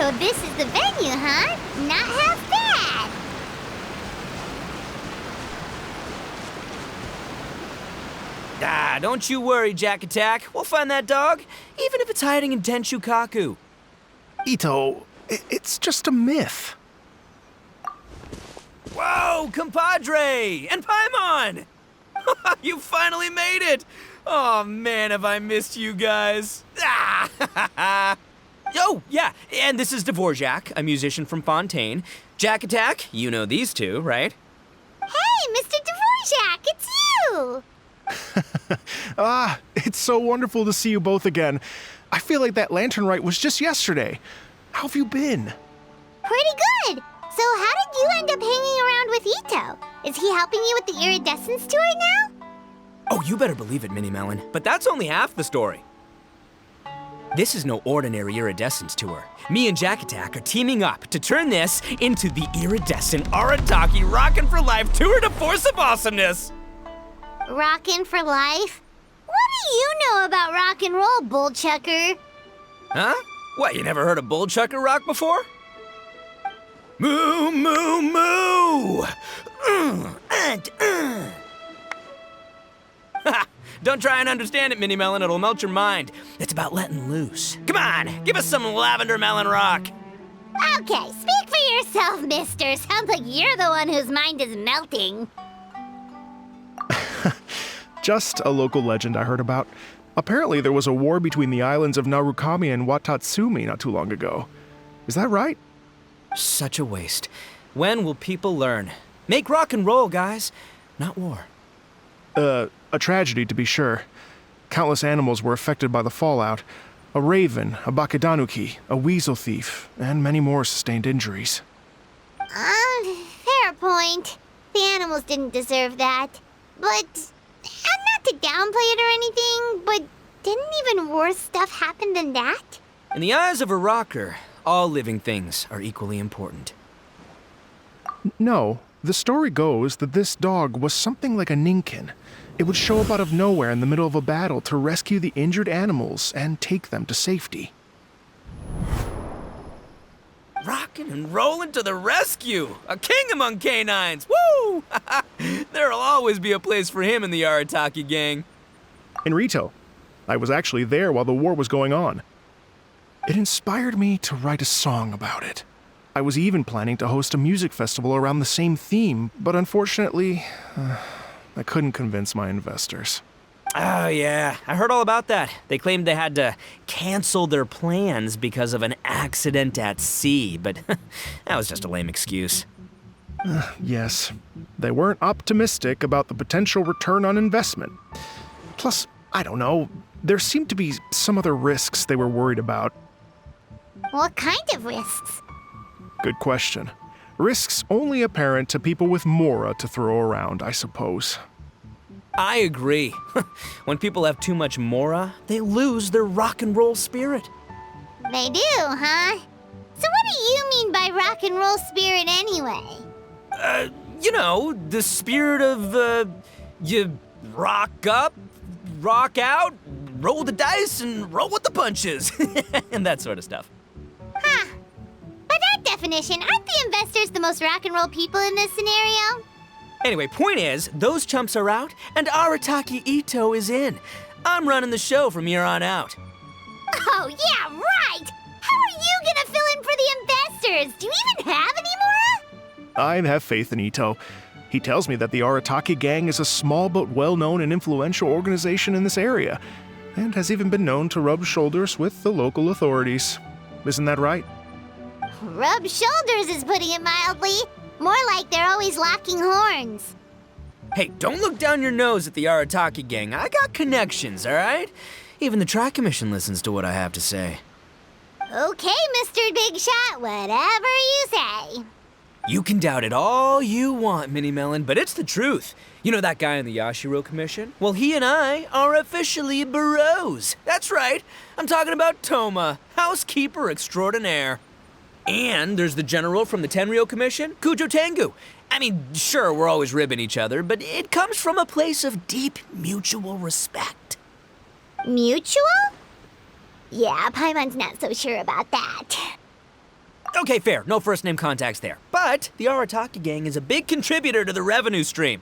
So this is the venue, huh? Not half bad. Ah, don't you worry, Jack Attack. We'll find that dog, even if it's hiding in Tenshukaku. Itto, it's just a myth. Whoa, compadre! And Paimon! You finally made it! Oh man, have I missed you guys. Ah! Oh, yeah, and this is Dvorak, a musician from Fontaine. Jack Attack, you know these two, right? Hey, Mr. Dvorak, it's you! It's so wonderful to see you both again. I feel like that lantern rite was just yesterday. How have you been? Pretty good. So how did you end up hanging around with Itto? Is he helping you with the Iridescence tour now? Oh, you better believe it, Mini Melon. But that's only half the story. This is no ordinary Iridescence tour. Me and Jack Attack are teaming up to turn this into the Iridescent Arataki Rockin for Life Tour de Force of Awesomeness! Rockin' for life? What do you know about rock and roll, bullchucker? Huh? What, you never heard a bullchucker rock before? Moo, moo, moo! Don't try and understand it, Mini Melon, it'll melt your mind. It's about letting loose. Come on, give us some lavender melon rock. Okay, speak for yourself, mister. Sounds like you're the one whose mind is melting. Just a local legend I heard about. Apparently there was a war between the islands of Narukami and Watatsumi not too long ago. Is that right? Such a waste. When will people learn? Make rock and roll, guys, not war. A tragedy to be sure. Countless animals were affected by the fallout. A raven, a bakedanuki, a weasel thief, and many more sustained injuries. Fair point. The animals didn't deserve that. But, not to downplay it or anything, but didn't even worse stuff happen than that? In the eyes of a rocker, all living things are equally important. No, the story goes that this dog was something like a ninkin. It would show up out of nowhere in the middle of a battle to rescue the injured animals and take them to safety. Rockin' and rollin' to the rescue! A king among canines! Woo! There'll always be a place for him in the Arataki gang. In Rito, I was actually there while the war was going on. It inspired me to write a song about it. I was even planning to host a music festival around the same theme, but unfortunately, I couldn't convince my investors. Oh yeah, I heard all about that. They claimed they had to cancel their plans because of an accident at sea, but that was just a lame excuse. Yes, they weren't optimistic about the potential return on investment. Plus, I don't know, there seemed to be some other risks they were worried about. What kind of risks? Good question. Risks only apparent to people with mora to throw around, I suppose. I agree. When people have too much mora, they lose their rock and roll spirit. They do, huh? So what do you mean by rock and roll spirit anyway? You know, the spirit of, you rock up, rock out, roll the dice, and roll with the punches. And that sort of stuff. Huh. By that definition, aren't the investors the most rock and roll people in this scenario? Anyway, point is, those chumps are out, and Arataki Itto is in. I'm running the show from here on out. Oh, yeah, right! How are you gonna fill in for the investors? Do you even have any mora? I have faith in Itto. He tells me that the Arataki gang is a small but well-known and influential organization in this area, and has even been known to rub shoulders with the local authorities. Isn't that right? Rub shoulders is putting it mildly. More like they're always locking horns. Hey, don't look down your nose at the Arataki gang. I got connections, all right? Even the Tri Commission listens to what I have to say. Okay, Mr. Big Shot, whatever you say. You can doubt it all you want, Mini Melon, but it's the truth. You know that guy in the Yashiro Commission? Well, he and I are officially bros. That's right. I'm talking about Toma, housekeeper extraordinaire. And there's the general from the Tenryo Commission, Kujo Tengu. I mean, sure, we're always ribbing each other, but it comes from a place of deep mutual respect. Mutual? Yeah, Paimon's not so sure about that. Okay, fair. No first-name contacts there. But the Arataki gang is a big contributor to the revenue stream.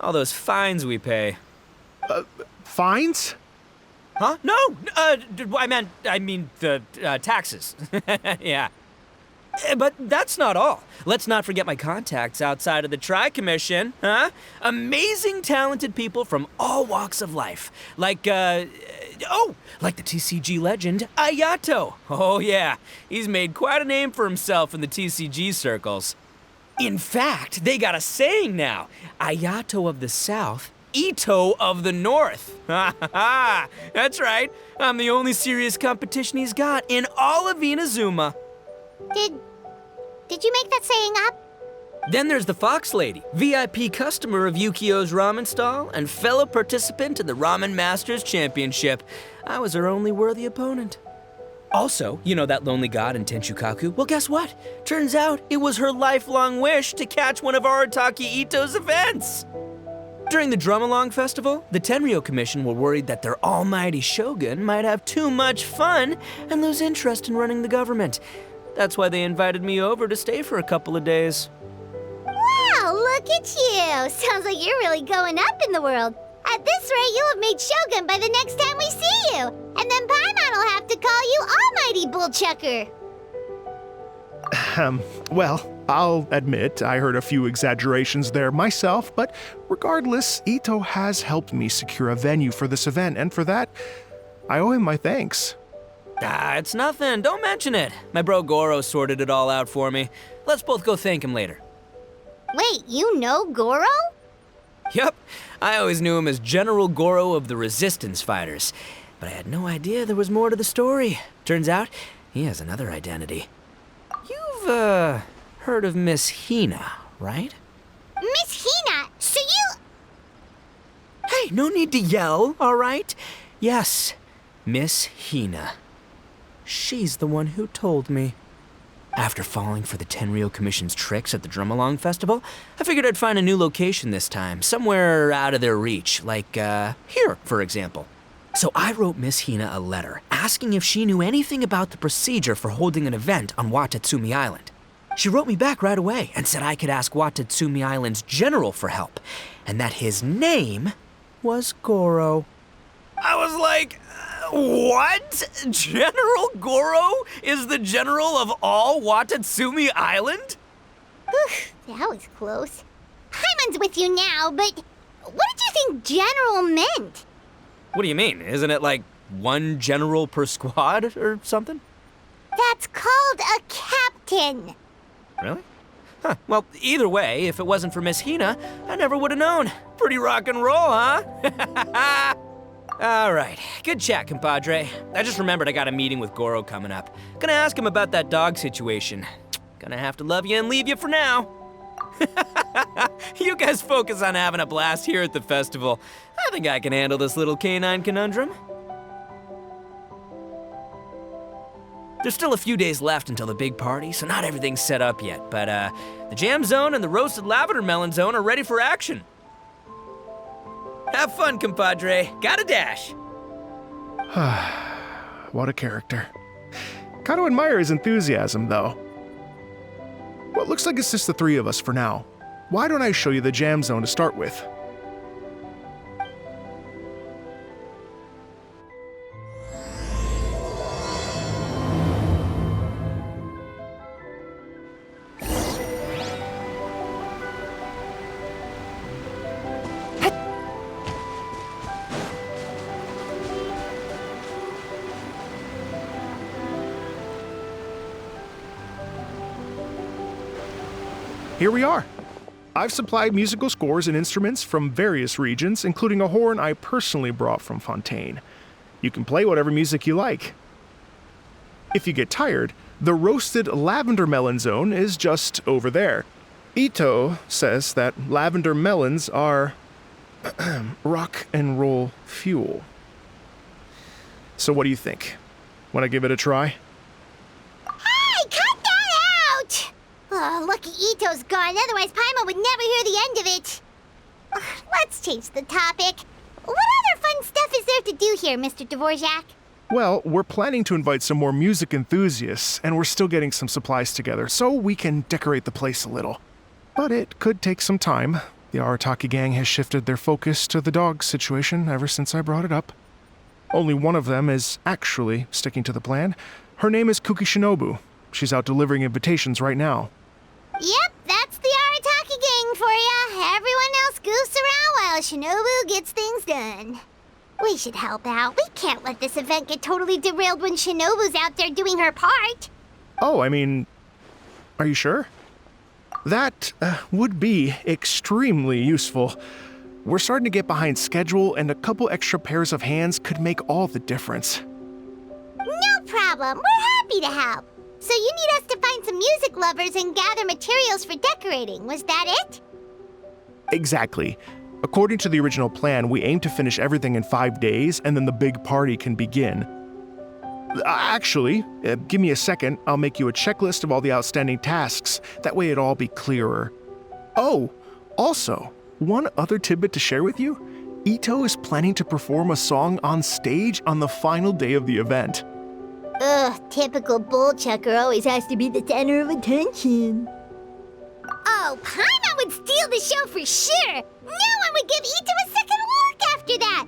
All those fines we pay. Fines? Huh? No! I mean the taxes. Yeah. But that's not all. Let's not forget my contacts outside of the Tri-Commission, huh? Amazing, talented people from all walks of life. Like the TCG legend, Itto. Oh yeah, he's made quite a name for himself in the TCG circles. In fact, they got a saying now. Itto of the South, Itto of the North. Ha ha ha! That's right. I'm the only serious competition he's got in all of Inazuma. Did you make that saying up? Then there's the Fox Lady, VIP customer of Yukio's ramen stall and fellow participant in the Ramen Masters Championship. I was her only worthy opponent. Also, you know that lonely god in Tenchukaku? Well, guess what? Turns out it was her lifelong wish to catch one of Arataki Itto's events. During the Drum-Along Festival, the Tenryou Commission were worried that their almighty shogun might have too much fun and lose interest in running the government. That's why they invited me over to stay for a couple of days. Wow, look at you! Sounds like you're really going up in the world. At this rate, you'll have made Shogun by the next time we see you. And then Paimon will have to call you Almighty Bullchucker. Well, I'll admit I heard a few exaggerations there myself, but regardless, Itto has helped me secure a venue for this event, and for that, I owe him my thanks. It's nothing. Don't mention it. My bro Goro sorted it all out for me. Let's both go thank him later. Wait, you know Goro? Yep. I always knew him as General Goro of the Resistance Fighters. But I had no idea there was more to the story. Turns out, he has another identity. You've, heard of Miss Hina, right? Miss Hina, so you... Hey, no need to yell, all right? Yes, Miss Hina. She's the one who told me. After falling for the Tenryou Commission's tricks at the Drum-Along Festival, I figured I'd find a new location this time, somewhere out of their reach, like, here, for example. So I wrote Miss Hina a letter, asking if she knew anything about the procedure for holding an event on Watatsumi Island. She wrote me back right away and said I could ask Watatsumi Island's general for help, and that his name was Goro. I was like, what? General Goro is the general of all Watatsumi Island? That was close. Paimon's with you now, but what did you think general meant? What do you mean? Isn't it like one general per squad or something? That's called a captain. Really? Huh. Well, either way, if it wasn't for Miss Hina, I never would have known. Pretty rock and roll, huh? All right, good chat, compadre. I just remembered I got a meeting with Goro coming up. Gonna ask him about that dog situation. Gonna have to love you and leave you for now. You guys focus on having a blast here at the festival. I think I can handle this little canine conundrum. There's still a few days left until the big party, so not everything's set up yet, but the jam zone and the roasted lavender melon zone are ready for action. Have fun, compadre. Gotta dash. What a character. Gotta admire his enthusiasm, though. Well, it looks like it's just the three of us for now. Why don't I show you the jam zone to start with? Here we are. I've supplied musical scores and instruments from various regions, including a horn I personally brought from Fontaine. You can play whatever music you like. If you get tired, the roasted lavender melon zone is just over there. Itto says that lavender melons are rock and roll fuel. So what do you think? Want to give it a try? Hey, cut that out! Oh, lucky Itto's gone, otherwise Paimon would never hear the end of it. Let's change the topic. What other fun stuff is there to do here, Mr. Dvorak? Well, we're planning to invite some more music enthusiasts, and we're still getting some supplies together so we can decorate the place a little. But it could take some time. The Arataki gang has shifted their focus to the dog situation ever since I brought it up. Only one of them is actually sticking to the plan. Her name is Kuki Shinobu. She's out delivering invitations right now. Yep, that's the Arataki gang for ya. Everyone else goofs around while Shinobu gets things done. We should help out. We can't let this event get totally derailed when Shinobu's out there doing her part. Oh, I mean, are you sure? That would be extremely useful. We're starting to get behind schedule, and a couple extra pairs of hands could make all the difference. No problem. We're happy to help. So you need us to find some music lovers and gather materials for decorating. Was that it? Exactly. According to the original plan, we aim to finish everything in 5 days, and then the big party can begin. Actually, give me a second. I'll make you a checklist of all the outstanding tasks. That way it'll all be clearer. Oh, also, one other tidbit to share with you. Itto is planning to perform a song on stage on the final day of the event. Ugh, typical bullchucker always has to be the center of attention. Oh, Paimon would steal the show for sure! No one would give Itto a second look after that!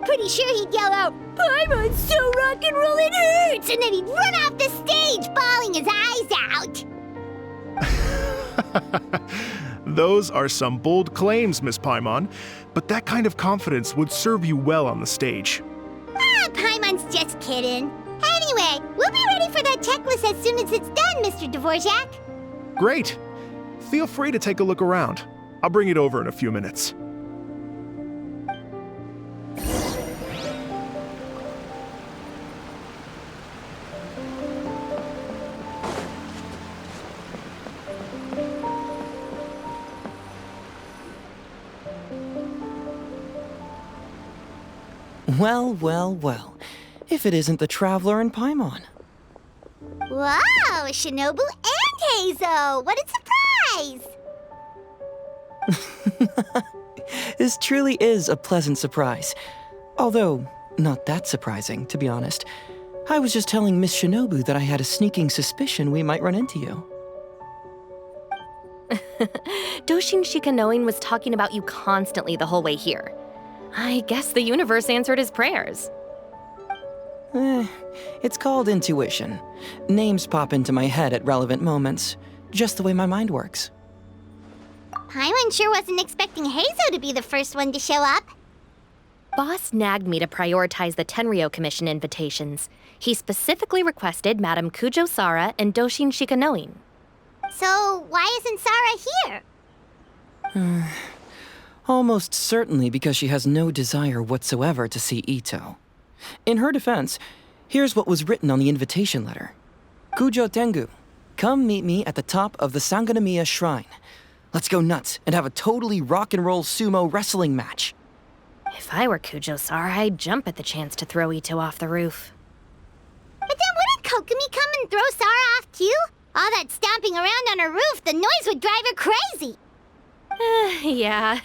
Pretty sure he'd yell out, "Paimon's so rock and roll it hurts!" And then he'd run off the stage, bawling his eyes out! Those are some bold claims, Miss Paimon, but that kind of confidence would serve you well on the stage. Ah, Paimon's just kidding. Anyway, we'll be ready for that checklist as soon as it's done, Mr. Dvorak. Great! Feel free to take a look around. I'll bring it over in a few minutes. Well, well, well. If it isn't the Traveler and Paimon. Wow, Shinobu and Heizo! What a surprise! This truly is a pleasant surprise. Although, not that surprising, to be honest. I was just telling Miss Shinobu that I had a sneaking suspicion we might run into you. Doshin Shikanoin was talking about you constantly the whole way here. I guess the universe answered his prayers. It's called intuition. Names pop into my head at relevant moments, just the way my mind works. Paimon sure wasn't expecting Heizo to be the first one to show up. Boss nagged me to prioritize the Tenryou Commission invitations. He specifically requested Madame Kujo Sara and Doshin Shikanoin. So why isn't Sara here? Almost certainly because she has no desire whatsoever to see Itto. In her defense, here's what was written on the invitation letter. Kujo Tengu, come meet me at the top of the Sanganamiya Shrine. Let's go nuts and have a totally rock and roll sumo wrestling match. If I were Kujo Sara, I'd jump at the chance to throw Itto off the roof. But then wouldn't Kokomi come and throw Sara off too? All that stomping around on her roof, the noise would drive her crazy. Yeah.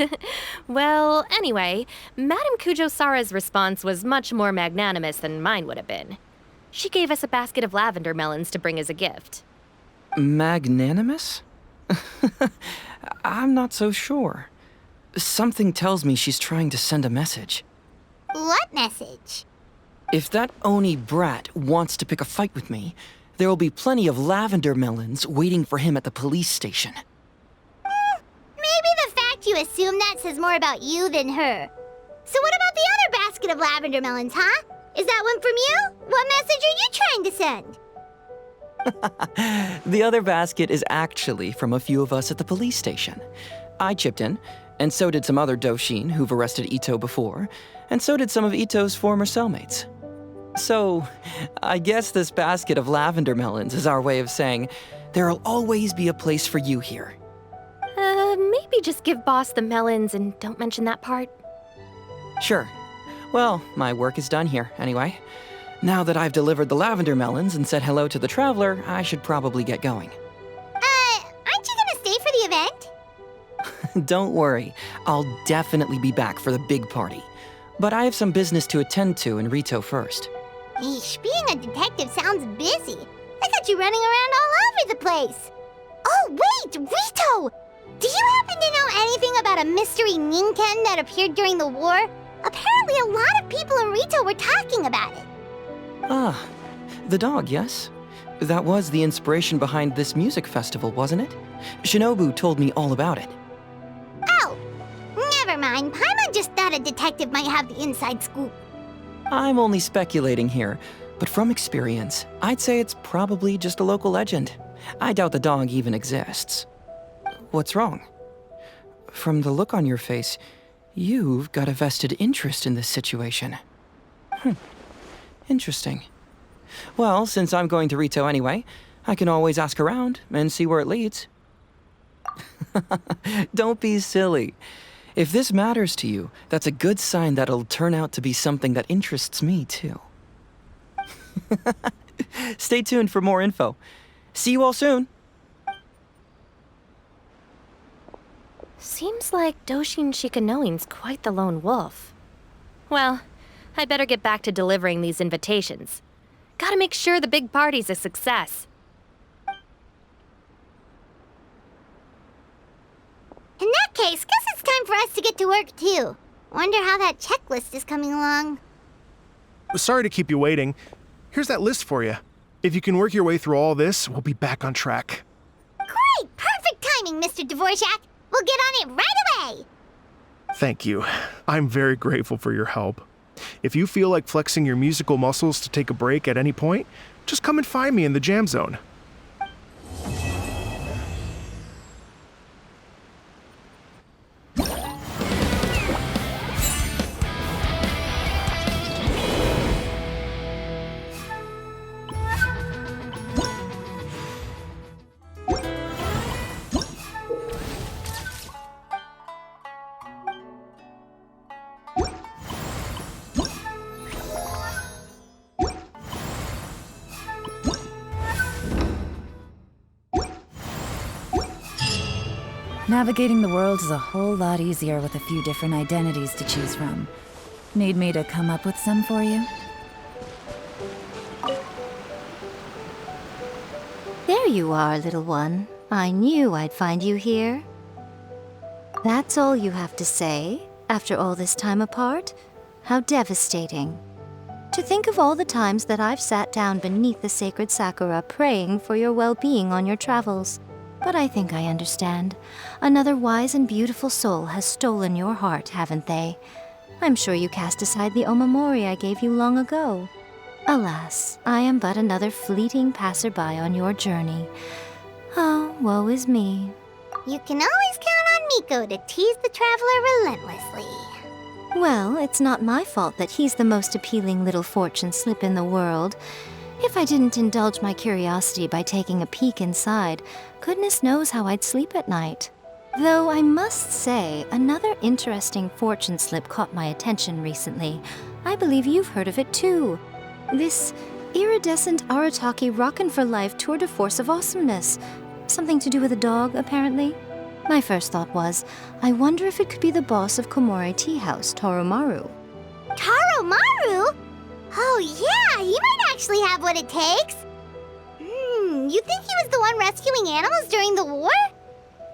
Well, anyway, Madame Kujo Sara's response was much more magnanimous than mine would have been. She gave us a basket of lavender melons to bring as a gift. Magnanimous? I'm not so sure. Something tells me she's trying to send a message. What message? If that Oni brat wants to pick a fight with me, there will be plenty of lavender melons waiting for him at the police station. Maybe the fact you assume that says more about you than her. So what about the other basket of lavender melons, huh? Is that one from you? What message are you trying to send? The other basket is actually from a few of us at the police station. I chipped in, and so did some other Doshin who've arrested Itto before, and so did some of Itto's former cellmates. So, I guess this basket of lavender melons is our way of saying, there'll always be a place for you here. Maybe just give Boss the melons and don't mention that part. Sure. Well, my work is done here, anyway. Now that I've delivered the lavender melons and said hello to the Traveler, I should probably get going. Aren't you gonna stay for the event? Don't worry, I'll definitely be back for the big party. But I have some business to attend to in Rito first. Eesh, being a detective sounds busy. I got you running around all over the place. Oh, wait, Rito! Do you happen to know anything about a mystery Ninken that appeared during the war? Apparently a lot of people in Rito were talking about it. Ah, the dog, yes? That was the inspiration behind this music festival, wasn't it? Shinobu told me all about it. Oh, never mind. Paimon just thought a detective might have the inside scoop. I'm only speculating here, but from experience, I'd say it's probably just a local legend. I doubt the dog even exists. What's wrong? From the look on your face, you've got a vested interest in this situation. Interesting. Well, since I'm going to Rito anyway, I can always ask around and see where it leads. Don't be silly. If this matters to you, that's a good sign that it'll turn out to be something that interests me too. Stay tuned for more info. See you all soon. Seems like Doshin Shikanoin's quite the lone wolf. Well, I'd better get back to delivering these invitations. Gotta make sure the big party's a success. In that case, guess it's time for us to get to work too. Wonder how that checklist is coming along. Sorry to keep you waiting. Here's that list for you. If you can work your way through all this, we'll be back on track. Great! Perfect timing, Mr. Dvorak! We'll get on it right away! Thank you. I'm very grateful for your help. If you feel like flexing your musical muscles to take a break at any point, just come and find me in the jam zone. Navigating the world is a whole lot easier with a few different identities to choose from. Need me to come up with some for you? There you are, little one. I knew I'd find you here. That's all you have to say, after all this time apart? How devastating. To think of all the times that I've sat down beneath the sacred sakura praying for your well-being on your travels. But I think I understand. Another wise and beautiful soul has stolen your heart, haven't they? I'm sure you cast aside the omamori I gave you long ago. Alas, I am but another fleeting passerby on your journey. Oh, woe is me. You can always count on Miko to tease the traveler relentlessly. Well, it's not my fault that he's the most appealing little fortune slip in the world. If I didn't indulge my curiosity by taking a peek inside, goodness knows how I'd sleep at night. Though I must say, another interesting fortune slip caught my attention recently. I believe you've heard of it too. This Iridescent Arataki Rockin for Life tour de force of awesomeness. Something to do with a dog, apparently. My first thought was, I wonder if it could be the boss of Komore Tea House, Toromaru. Toromaru? Oh yeah, he might actually have what it takes. You think he was the one rescuing animals during the war?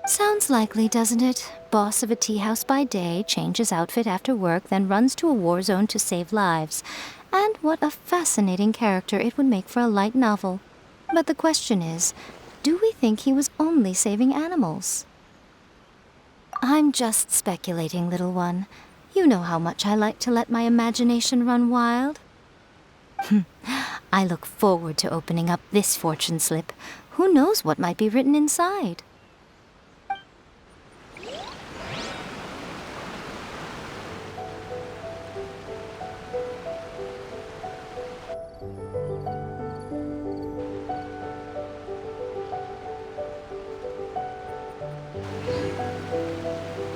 Sounds likely, doesn't it? Boss of a tea house by day, changes outfit after work, then runs to a war zone to save lives. And what a fascinating character it would make for a light novel. But the question is, do we think he was only saving animals? I'm just speculating, little one. You know how much I like to let my imagination run wild. I look forward to opening up this fortune slip. Who knows what might be written inside?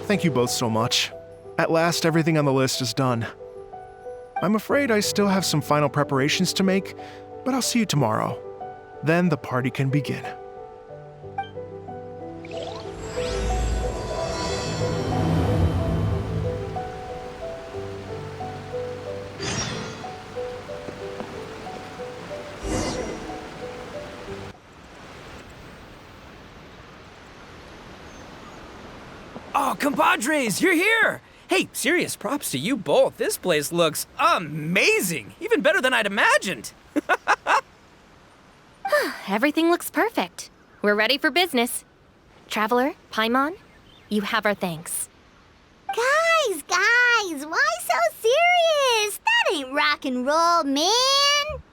Thank you both so much. At last, everything on the list is done. I'm afraid I still have some final preparations to make, but I'll see you tomorrow. Then the party can begin. Oh, compadres, you're here! Hey, serious props to you both. This place looks amazing. Even better than I'd imagined. Everything looks perfect. We're ready for business. Traveler, Paimon, you have our thanks. Guys, why so serious? That ain't rock and roll, man.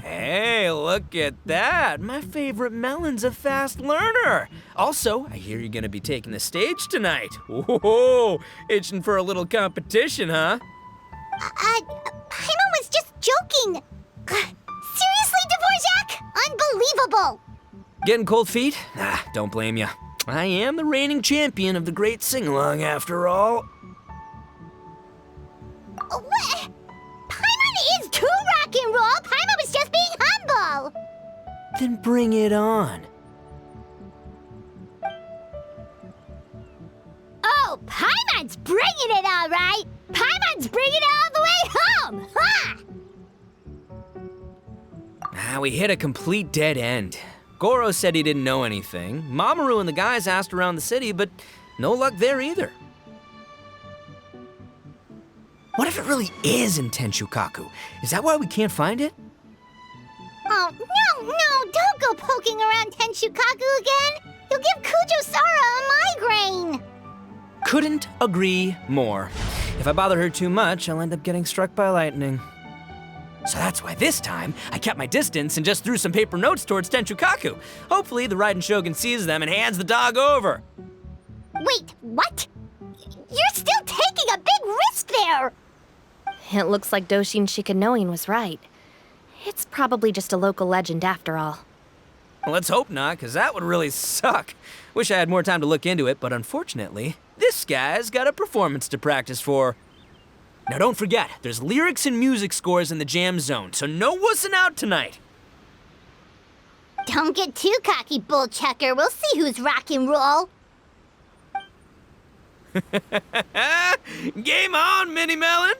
Hey, look at that. My favorite melon's a fast learner. Also, I hear you're gonna be taking the stage tonight. Whoa, itching for a little competition, huh? Paimon was just joking. Seriously, Dvorak? Unbelievable. Getting cold feet? Nah, don't blame ya. I am the reigning champion of the great sing-along after all. What? Paimon is too rock and roll. Paimon was just being humble. Then bring it on. Oh, Paimon's bringing it all right. Paimon's bringing it all the way home. Ha! We hit a complete dead end. Goro said he didn't know anything. Mamoru and the guys asked around the city, but no luck there either. What if it really is in Tenshukaku? Is that why we can't find it? Oh, no, don't go poking around Tenshukaku again. You'll give Kujo-Sara a migraine. Couldn't agree more. If I bother her too much, I'll end up getting struck by lightning. So that's why this time, I kept my distance and just threw some paper notes towards Tenshukaku. Hopefully, the Raiden Shogun sees them and hands the dog over. Wait, what? You're still taking a big risk there. It looks like Doshin Shikanoin was right. It's probably just a local legend after all. Well, let's hope not, because that would really suck. Wish I had more time to look into it, but unfortunately, this guy's got a performance to practice for. Now don't forget, there's lyrics and music scores in the jam zone, so no wussing out tonight. Don't get too cocky, bullchucker. We'll see who's rock and roll. Game on, Mini Melon!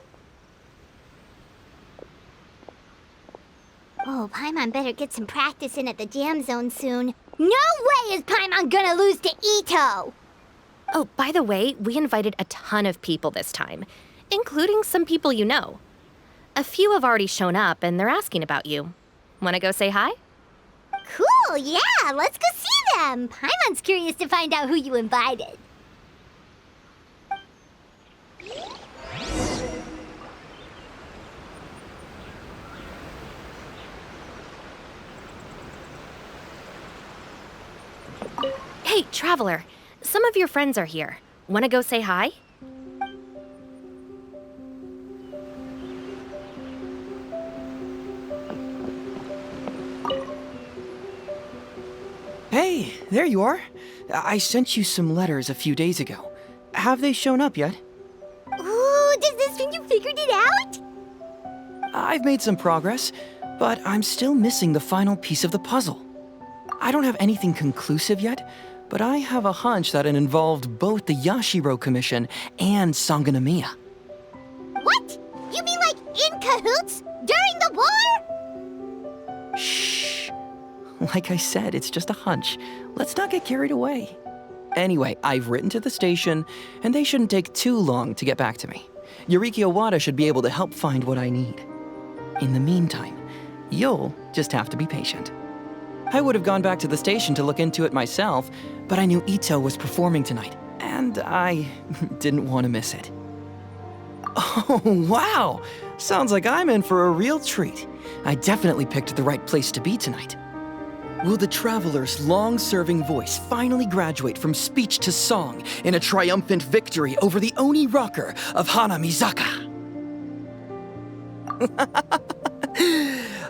Oh, Paimon better get some practice in at the jam zone soon. No way is Paimon gonna lose to Itto! Oh, by the way, we invited a ton of people this time, including some people you know. A few have already shown up, and they're asking about you. Wanna go say hi? Cool, yeah, let's go see them. Paimon's curious to find out who you invited. Hey, Traveler, some of your friends are here. Wanna go say hi? Hey, there you are. I sent you some letters a few days ago. Have they shown up yet? Ooh, does this mean you figured it out? I've made some progress, but I'm still missing the final piece of the puzzle. I don't have anything conclusive yet, but I have a hunch that it involved both the Yashiro Commission and Sangonomiya. What? You mean like in cahoots? During the war? Shh. Like I said, it's just a hunch. Let's not get carried away. Anyway, I've written to the station, and they shouldn't take too long to get back to me. Yuriki Owada should be able to help find what I need. In the meantime, you'll just have to be patient. I would have gone back to the station to look into it myself, but I knew Itto was performing tonight, and I didn't want to miss it. Oh, wow! Sounds like I'm in for a real treat. I definitely picked the right place to be tonight. Will the Traveler's long-serving voice finally graduate from speech to song in a triumphant victory over the Oni rocker of Hanamizaka?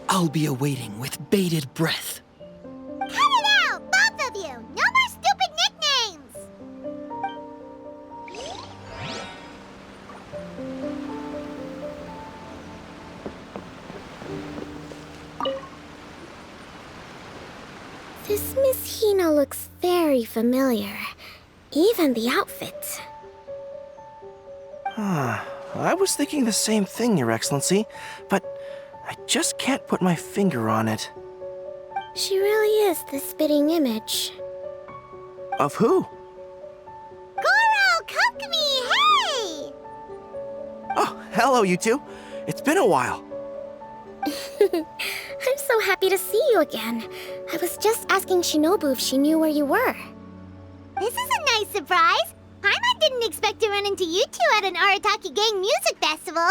I'll be awaiting with bated breath. Cut it out, both of you! No more stupid nicknames! This Miss Hina looks very familiar. Even the outfit. I was thinking the same thing, Your Excellency, but I just can't put my finger on it. She really is the spitting image. Of who? Goro! hello, you two. It's been a while. I'm so happy to see you again. I was just asking Shinobu if she knew where you were. This is a nice surprise. Paimon didn't expect to run into you two at an Arataki Gang music festival.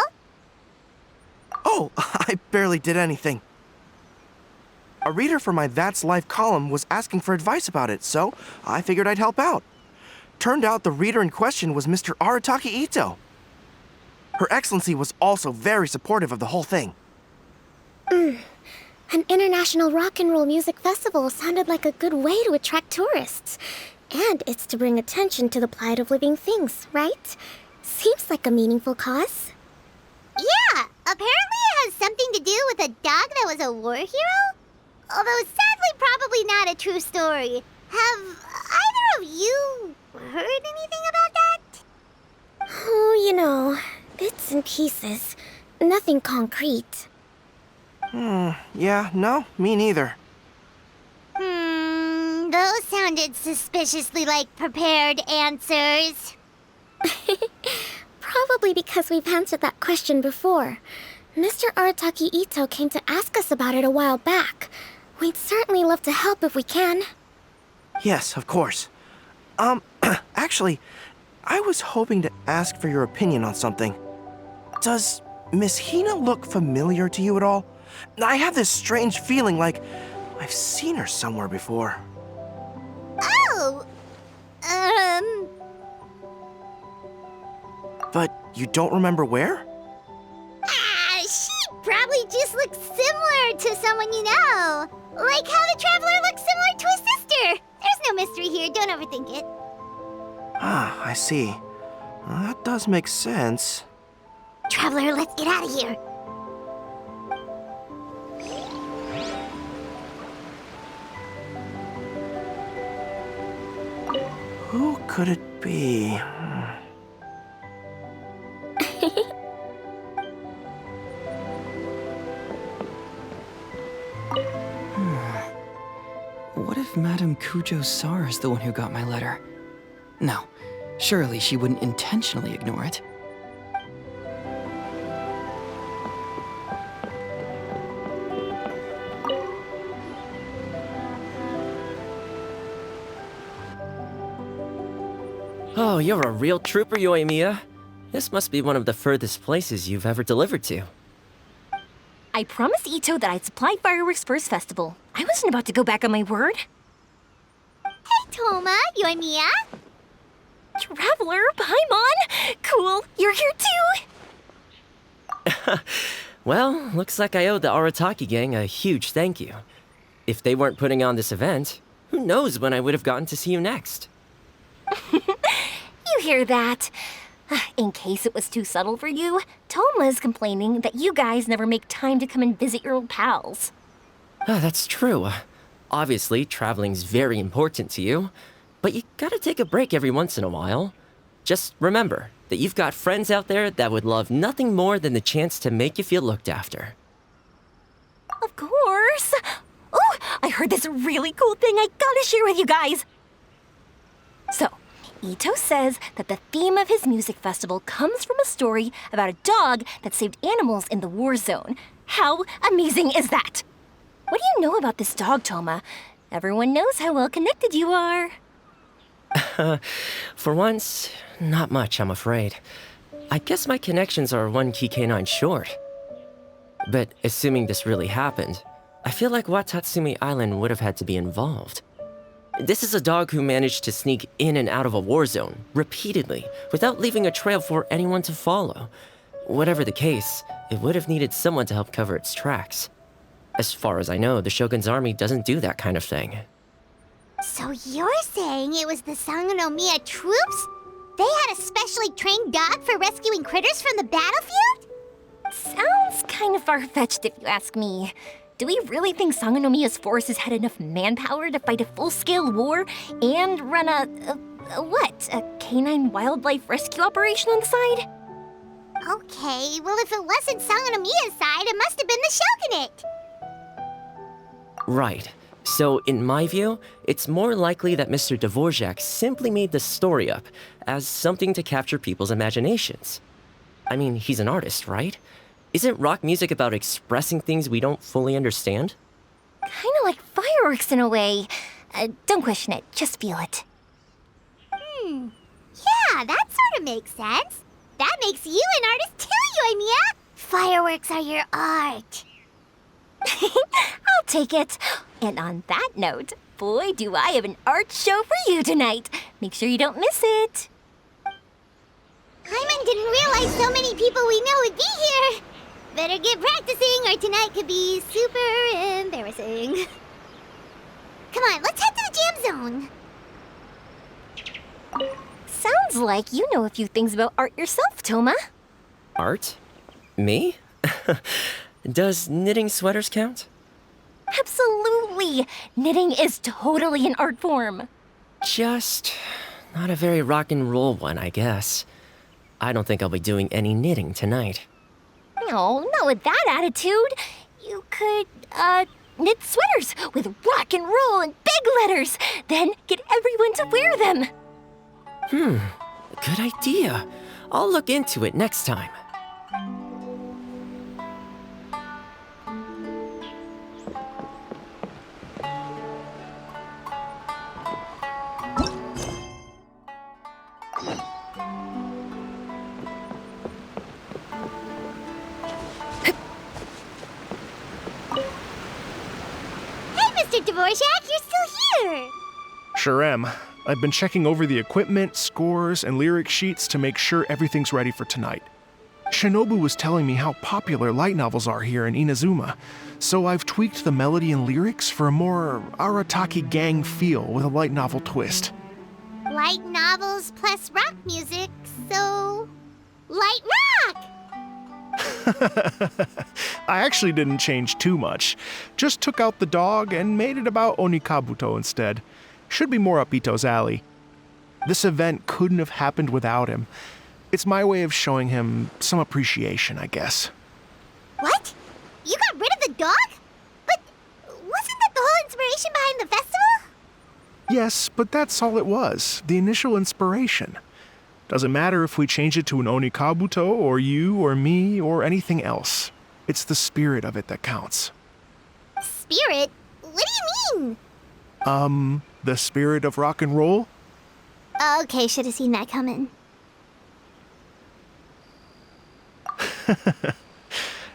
Oh, I barely did anything. A reader for my That's Life column was asking for advice about it, so I figured I'd help out. Turned out the reader in question was Mr. Arataki Itto. Her Excellency was also very supportive of the whole thing. An international rock and roll music festival sounded like a good way to attract tourists. And it's to bring attention to the plight of living things, right? Seems like a meaningful cause. Yeah, apparently it has something to do with a dog that was a war hero? Although sadly probably not a true story. Have either of you heard anything about that? Oh, you know, bits and pieces. Nothing concrete. Yeah, no, me neither. Those sounded suspiciously like prepared answers. Probably because we've answered that question before. Mr. Arataki Itto came to ask us about it a while back. We'd certainly love to help if we can. Yes, of course. Actually, I was hoping to ask for your opinion on something. Does Miss Hina look familiar to you at all? I have this strange feeling like I've seen her somewhere before. Oh! But you don't remember where? She probably just looks similar to someone you know. Like how the Traveler looks similar to his sister. There's no mystery here, don't overthink it. Ah, I see. Well, that does make sense. Traveler, let's get out of here. Who could it be? What if Madame Kujo-Sara is the one who got my letter? No, surely she wouldn't intentionally ignore it. Oh, you're a real trooper, Yoimiya. This must be one of the furthest places you've ever delivered to. I promised Itto that I'd supply fireworks for his festival. I wasn't about to go back on my word. Hey, Toma, Yoimiya. Traveler, Paimon! Cool, you're here too! Well, looks like I owe the Arataki gang a huge thank you. If they weren't putting on this event, who knows when I would have gotten to see you next. You hear that? In case it was too subtle for you, Toma's complaining that you guys never make time to come and visit your old pals. That's true. Obviously, traveling's very important to you, but you gotta take a break every once in a while. Just remember that you've got friends out there that would love nothing more than the chance to make you feel looked after. Of course! Oh, I heard this really cool thing I gotta share with you guys! So, Itto says that the theme of his music festival comes from a story about a dog that saved animals in the war zone. How amazing is that? What do you know about this dog, Toma? Everyone knows how well connected you are. For once, not much, I'm afraid. I guess my connections are one key canine short. But assuming this really happened, I feel like Watatsumi Island would have had to be involved. This is a dog who managed to sneak in and out of a war zone, repeatedly, without leaving a trail for anyone to follow. Whatever the case, it would have needed someone to help cover its tracks. As far as I know, the Shogun's army doesn't do that kind of thing. So you're saying it was the Sangonomiya troops? They had a specially trained dog for rescuing critters from the battlefield? Sounds kind of far-fetched if you ask me. Do we really think Sangonomiya's forces had enough manpower to fight a full-scale war and run a canine wildlife rescue operation on the side? Okay, well if it wasn't Sangonomiya's side, it must have been the Shogunate. Right. So, in my view, it's more likely that Mr. Dvorak simply made the story up as something to capture people's imaginations. I mean, he's an artist, right? Isn't rock music about expressing things we don't fully understand? Kinda like fireworks in a way. Don't question it, just feel it. Yeah, that sort of makes sense. That makes you an artist too, Yoimiya. Fireworks are your art. I'll take it. And on that note, boy, do I have an art show for you tonight. Make sure you don't miss it. Paimon didn't realize so many people we know would be here. Better get practicing or tonight could be super embarrassing. Come on, let's head to the jam zone. Sounds like you know a few things about art yourself, Toma. Art? Me? Does knitting sweaters count? Absolutely! Knitting is totally an art form. Just not a very rock and roll one, I guess. I don't think I'll be doing any knitting tonight. No, not with that attitude. You could, knit sweaters with rock and roll and big letters, then get everyone to wear them. Good idea. I'll look into it next time. Mr. Dvorak, you're still here! Sure am. I've been checking over the equipment, scores, and lyric sheets to make sure everything's ready for tonight. Shinobu was telling me how popular light novels are here in Inazuma, so I've tweaked the melody and lyrics for a more Arataki gang feel with a light novel twist. Light novels plus rock music, so... light rock! I actually didn't change too much. Just took out the dog and made it about Onikabuto instead. Should be more up Itto's alley. This event couldn't have happened without him. It's my way of showing him some appreciation, I guess. What? You got rid of the dog? But wasn't that the whole inspiration behind the festival? Yes, but that's all it was. The initial inspiration. Doesn't matter if we change it to an Onikabuto, or you, or me, or anything else. It's the spirit of it that counts. Spirit? What do you mean? The spirit of rock and roll? Okay, should have seen that coming.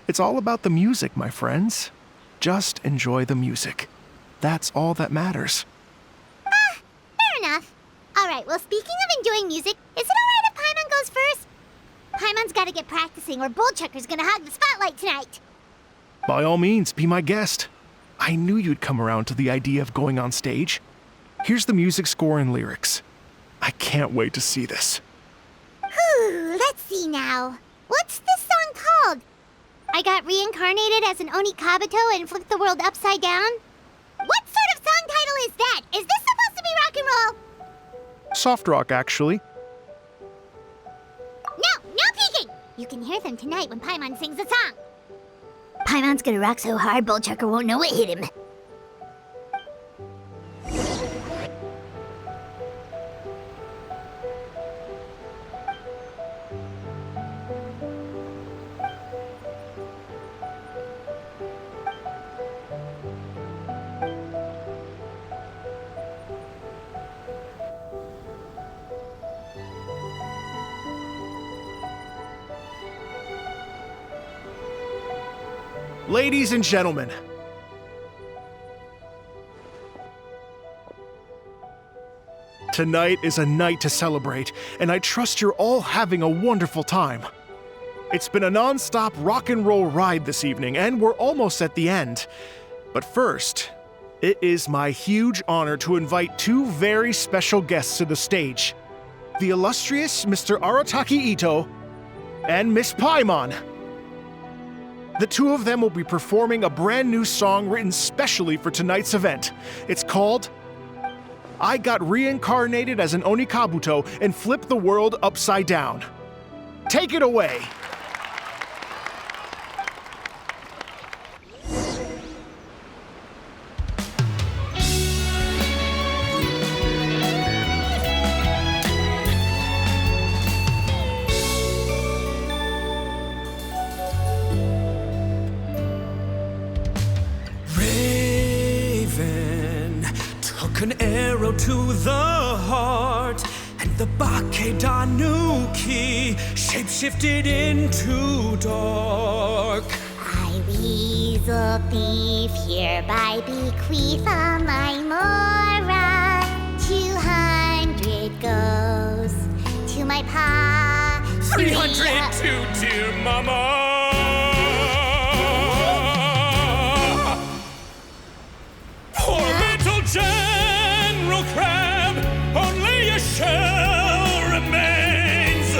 It's all about the music, my friends. Just enjoy the music. That's all that matters. Fair enough. Alright, well, speaking of enjoying music, is it alright if Paimon goes first? Paimon's gotta get practicing or Bullchucker's gonna hog the spotlight tonight. By all means, be my guest. I knew you'd come around to the idea of going on stage. Here's the music score and lyrics. I can't wait to see this. Whew, let's see now. What's this song called? I got reincarnated as an Onikabuto and flipped the world upside down? What sort of song title is that? Is this supposed to be rock and roll? Soft rock, actually. No peeking! You can hear them tonight when Paimon sings the song. Paimon's gonna rock so hard, Bullchucker won't know it hit him. Ladies and gentlemen, tonight is a night to celebrate, and I trust you're all having a wonderful time. It's been a non-stop rock and roll ride this evening, and we're almost at the end. But first, it is my huge honor to invite two very special guests to the stage. The illustrious Mr. Arataki Itto and Miss Paimon. The two of them will be performing a brand new song written specially for tonight's event. It's called I Got Reincarnated as an Onikabuto and Flipped the World Upside Down. Take it away! an arrow to the heart, and the Bakedanuki shapeshifted into dark. I, weasel thief, hereby bequeath all my mora. 200 goes to my pa. 300 to dear mama. Poor little General Crab, only a shell remains.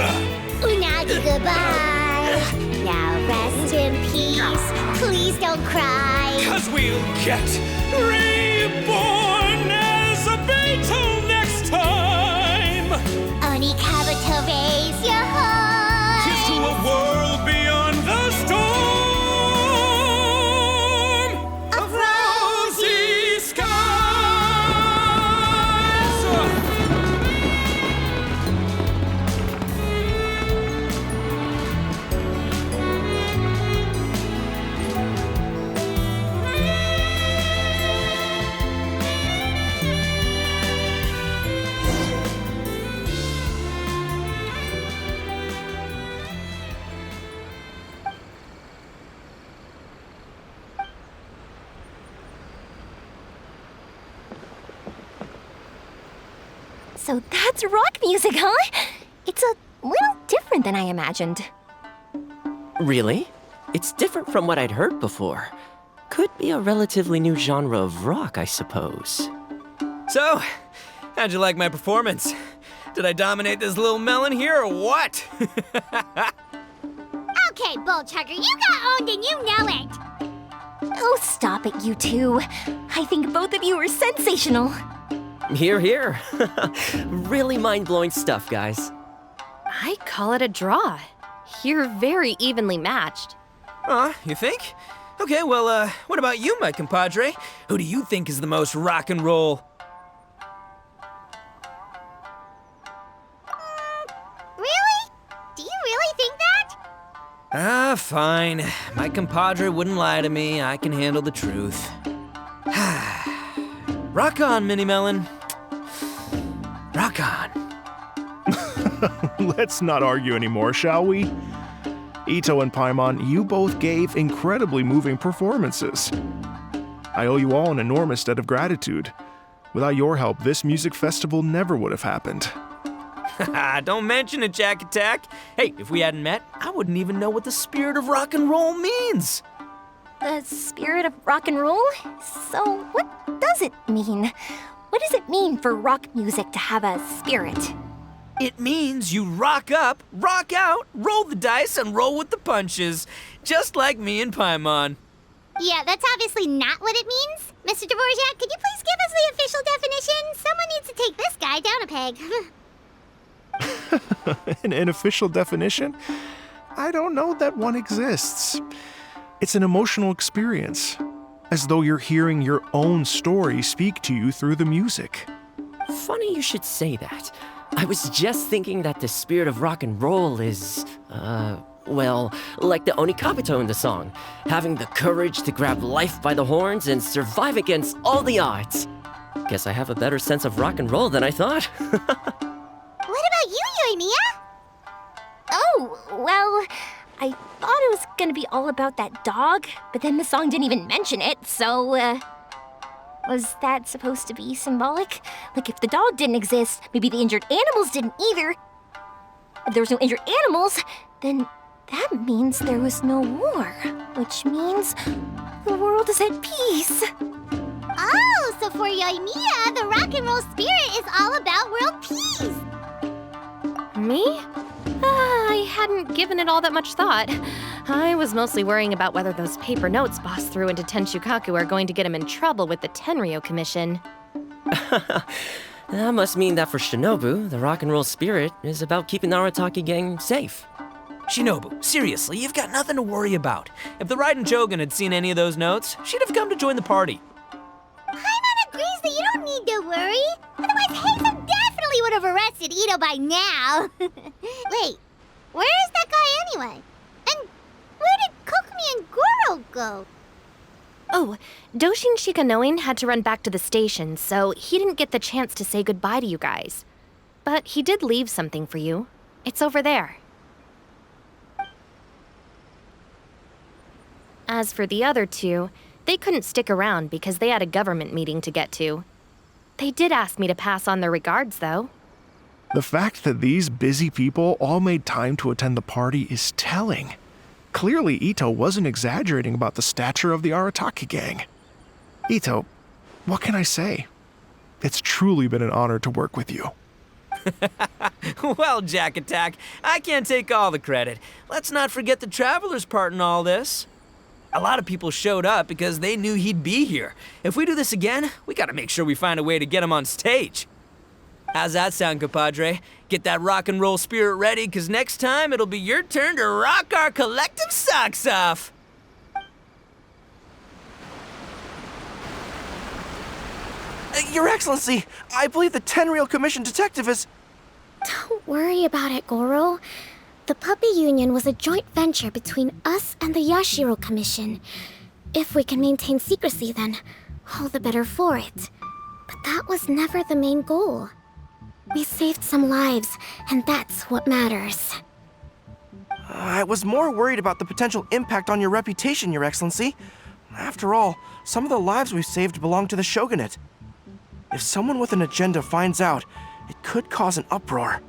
Unagi, goodbye. Now rest in peace. Please don't cry. 'Cause we'll get reborn as a beetle next time. Only Kabuto, raise your heart. Here's to a world beyond the storm of rosy skies. So that's rock music, huh? It's a little different than I imagined. Really? It's different from what I'd heard before. Could be a relatively new genre of rock, I suppose. So, how'd you like my performance? Did I dominate this little melon here or what? Okay, Bull Chugger, you got owned and you know it. Oh, stop it, you two. I think both of you are sensational. Here, here. Really mind-blowing stuff, guys. I call it a draw. You're very evenly matched. You think? Okay, well, what about you, my compadre? Who do you think is the most rock and roll? Really? Do you really think that? Fine. My compadre wouldn't lie to me. I can handle the truth. Rock on, Mini Melon. Rock on. Let's not argue anymore, shall we? Itto and Paimon, you both gave incredibly moving performances. I owe you all an enormous debt of gratitude. Without your help, this music festival never would have happened. Don't mention it, Jack Attack. Hey, if we hadn't met, I wouldn't even know what the spirit of rock and roll means. The spirit of rock and roll? So, what does it mean? What does it mean for rock music to have a spirit? It means you rock up, rock out, roll the dice, and roll with the punches. Just like me and Paimon. Yeah, that's obviously not what it means. Mr. Dvorak, could you please give us the official definition? Someone needs to take this guy down a peg. An official definition? I don't know that one exists. It's an emotional experience, as though you're hearing your own story speak to you through the music. Funny you should say that. I was just thinking that the spirit of rock and roll is, well, like the Onikabuto in the song, having the courage to grab life by the horns and survive against all the odds. Guess I have a better sense of rock and roll than I thought. What about you, Yoimiya? Oh, well, I thought it was gonna be all about that dog, but then the song didn't even mention it, so, was that supposed to be symbolic? Like, if the dog didn't exist, maybe the injured animals didn't either. If there was no injured animals, then that means there was no war, which means the world is at peace. Oh, so for Yoimiya, the rock and roll spirit is all about world peace. Me? I hadn't given it all that much thought. I was mostly worrying about whether those paper notes Boss threw into Tenshukaku are going to get him in trouble with the Tenryo Commission. That must mean that for Shinobu, the rock and roll spirit is about keeping the Arataki gang safe. Shinobu, seriously, you've got nothing to worry about. If the Raiden Jogan had seen any of those notes, she'd have come to join the party. Paimon agrees that you don't need to worry. Otherwise, Hazen definitely would have arrested Itto by now. Wait, where is that guy anyway? And where did Kokumi and Goro go? Oh, Doshin Shikanoin had to run back to the station, so he didn't get the chance to say goodbye to you guys. But he did leave something for you. It's over there. As for the other two, they couldn't stick around because they had a government meeting to get to. They did ask me to pass on their regards, though. The fact that these busy people all made time to attend the party is telling. Clearly, Itto wasn't exaggerating about the stature of the Arataki gang. Itto, what can I say? It's truly been an honor to work with you. Well, Jack Attack, I can't take all the credit. Let's not forget the Traveler's part in all this. A lot of people showed up because they knew he'd be here. If we do this again, we gotta make sure we find a way to get him on stage. How's that sound, compadre? Get that rock and roll spirit ready, because next time it'll be your turn to rock our collective socks off. Your Excellency, I believe the Tenryou Commission detective is... Don't worry about it, Goro. The Puppy Union was a joint venture between us and the Yashiro Commission. If we can maintain secrecy, then all the better for it. But that was never the main goal. We saved some lives, and that's what matters. I was more worried about the potential impact on your reputation, Your Excellency. After all, some of the lives we've saved belong to the Shogunate. If someone with an agenda finds out, it could cause an uproar.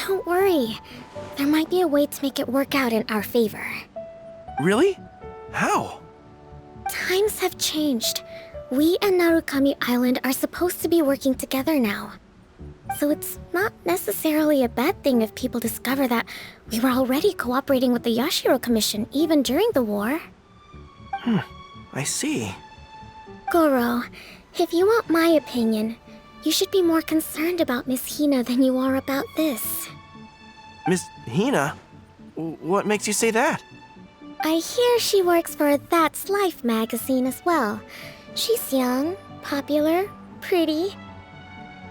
Don't worry. There might be a way to make it work out in our favor. Really? How? Times have changed. We and Narukami Island are supposed to be working together now. So it's not necessarily a bad thing if people discover that we were already cooperating with the Yashiro Commission even during the war. I see. Goro, if you want my opinion, you should be more concerned about Miss Hina than you are about this. Miss Hina? What makes you say that? I hear she works for That's Life magazine as well. She's young, popular, pretty,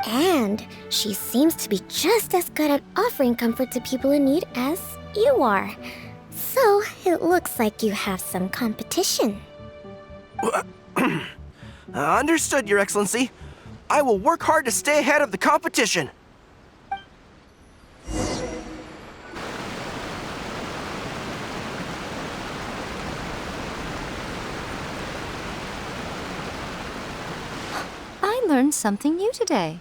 and she seems to be just as good at offering comfort to people in need as you are. So it looks like you have some competition. Understood, Your Excellency. I will work hard to stay ahead of the competition. I learned something new today.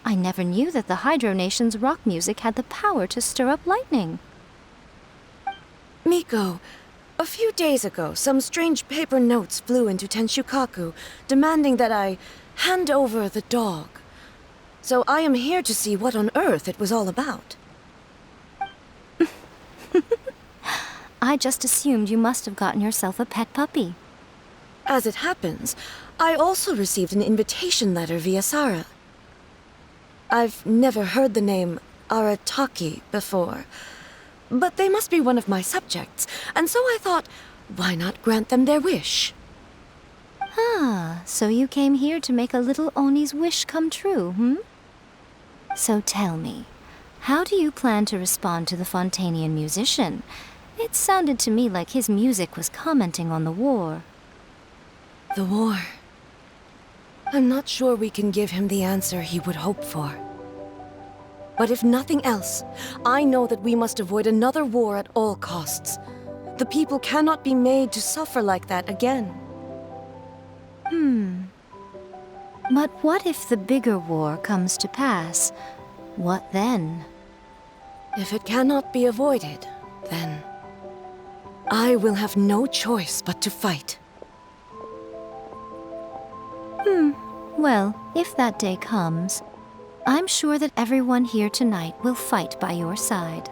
I never knew that the Hydro Nation's rock music had the power to stir up lightning. Miko, a few days ago, some strange paper notes flew into Tenshukaku, demanding that I hand over the dog. So I am here to see what on earth it was all about. I just assumed you must have gotten yourself a pet puppy. As it happens, I also received an invitation letter via Sarah. I've never heard the name Arataki before, but they must be one of my subjects, and so I thought, why not grant them their wish? Ah, so you came here to make a little Oni's wish come true, So tell me, how do you plan to respond to the Fontainian musician? It sounded to me like his music was commenting on the war. The war. I'm not sure we can give him the answer he would hope for. But if nothing else, I know that we must avoid another war at all costs. The people cannot be made to suffer like that again. But what if the bigger war comes to pass? What then? If it cannot be avoided, then I will have no choice but to fight. Well, if that day comes, I'm sure that everyone here tonight will fight by your side.